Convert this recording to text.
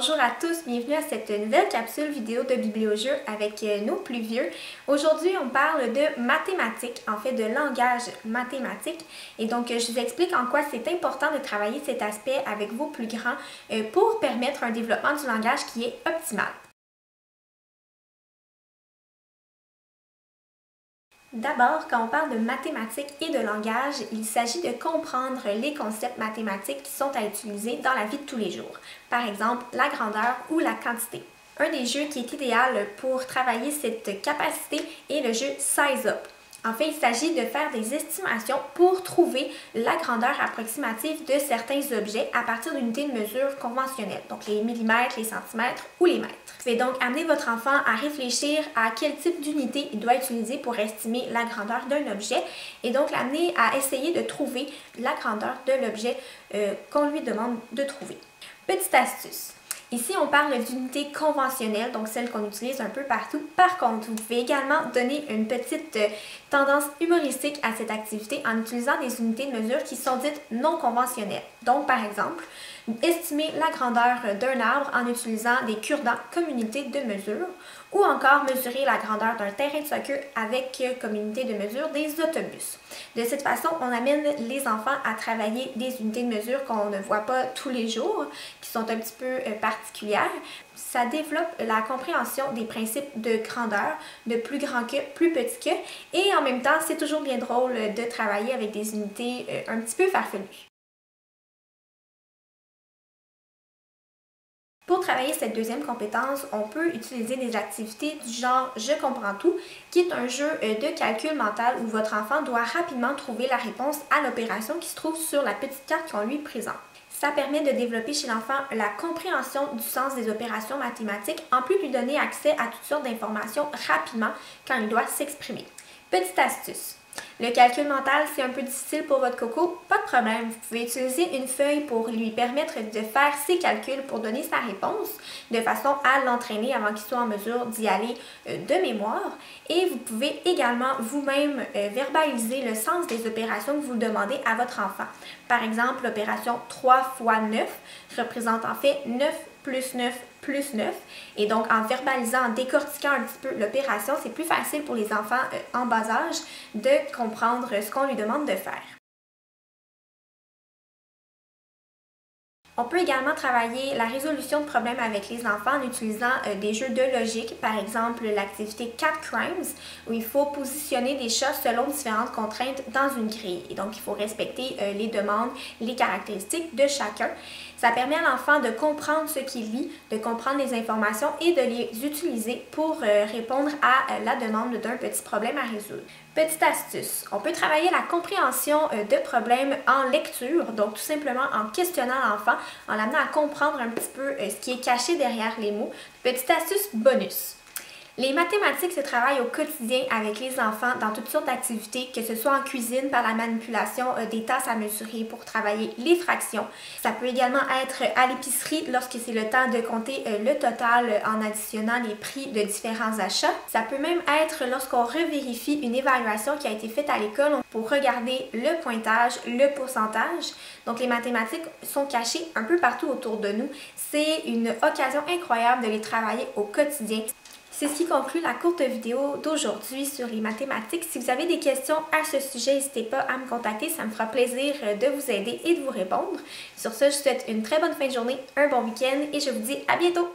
Bonjour à tous, bienvenue à cette nouvelle capsule vidéo de Bibliojeux avec nos plus vieux. Aujourd'hui, on parle de mathématiques, en fait de langage mathématique. Et donc, je vous explique en quoi c'est important de travailler cet aspect avec vos plus grands pour permettre un développement du langage qui est optimal. D'abord, quand on parle de mathématiques et de langage, il s'agit de comprendre les concepts mathématiques qui sont à utiliser dans la vie de tous les jours. Par exemple, la grandeur ou la quantité. Un des jeux qui est idéal pour travailler cette capacité est le jeu Size Up. En fait, il s'agit de faire des estimations pour trouver la grandeur approximative de certains objets à partir d'unités de mesure conventionnelles, donc les millimètres, les centimètres ou les mètres. Vous pouvez donc amener votre enfant à réfléchir à quel type d'unité il doit utiliser pour estimer la grandeur d'un objet et donc l'amener à essayer de trouver la grandeur de l'objet qu'on lui demande de trouver. Petite astuce. Ici, on parle d'unités conventionnelles, donc celles qu'on utilise un peu partout. Par contre, vous pouvez également donner une petite tendance humoristique à cette activité en utilisant des unités de mesure qui sont dites non conventionnelles. Donc, par exemple, estimer la grandeur d'un arbre en utilisant des cure-dents comme unité de mesure ou encore mesurer la grandeur d'un terrain de soccer avec comme unité de mesure des autobus. De cette façon, on amène les enfants à travailler des unités de mesure qu'on ne voit pas tous les jours, qui sont un petit peu particulières. Ça développe la compréhension des principes de grandeur, de plus grand que, plus petit que, et en même temps, c'est toujours bien drôle de travailler avec des unités un petit peu farfelues. Pour travailler cette deuxième compétence, on peut utiliser des activités du genre « Je comprends tout » qui est un jeu de calcul mental où votre enfant doit rapidement trouver la réponse à l'opération qui se trouve sur la petite carte qu'on lui présente. Ça permet de développer chez l'enfant la compréhension du sens des opérations mathématiques en plus de lui donner accès à toutes sortes d'informations rapidement quand il doit s'exprimer. Petite astuce. Le calcul mental, c'est un peu difficile pour votre coco, pas de problème. Vous pouvez utiliser une feuille pour lui permettre de faire ses calculs pour donner sa réponse, de façon à l'entraîner avant qu'il soit en mesure d'y aller de mémoire. Et vous pouvez également vous-même verbaliser le sens des opérations que vous demandez à votre enfant. Par exemple, l'opération 3 fois 9 représente en fait 9 plus 9 plus 9. Et donc, en verbalisant, en décortiquant un petit peu l'opération, c'est plus facile pour les enfants en bas âge de comprendre ce qu'on lui demande de faire. On peut également travailler la résolution de problèmes avec les enfants en utilisant des jeux de logique, par exemple l'activité Cat Crimes, où il faut positionner des chats selon différentes contraintes dans une grille. Et donc, il faut respecter les demandes, les caractéristiques de chacun. Ça permet à l'enfant de comprendre ce qu'il lit, de comprendre les informations et de les utiliser pour répondre à la demande d'un petit problème à résoudre. Petite astuce, on peut travailler la compréhension de problèmes en lecture, donc tout simplement en questionnant l'enfant, en l'amenant à comprendre un petit peu ce qui est caché derrière les mots. Petite astuce bonus. Les mathématiques se travaillent au quotidien avec les enfants dans toutes sortes d'activités, que ce soit en cuisine par la manipulation des tasses à mesurer pour travailler les fractions. Ça peut également être à l'épicerie lorsque c'est le temps de compter le total en additionnant les prix de différents achats. Ça peut même être lorsqu'on revérifie une évaluation qui a été faite à l'école pour regarder le pointage, le pourcentage. Donc les mathématiques sont cachées un peu partout autour de nous. C'est une occasion incroyable de les travailler au quotidien. C'est ce qui conclut la courte vidéo d'aujourd'hui sur les mathématiques. Si vous avez des questions à ce sujet, n'hésitez pas à me contacter, ça me fera plaisir de vous aider et de vous répondre. Sur ce, je vous souhaite une très bonne fin de journée, un bon week-end et je vous dis à bientôt!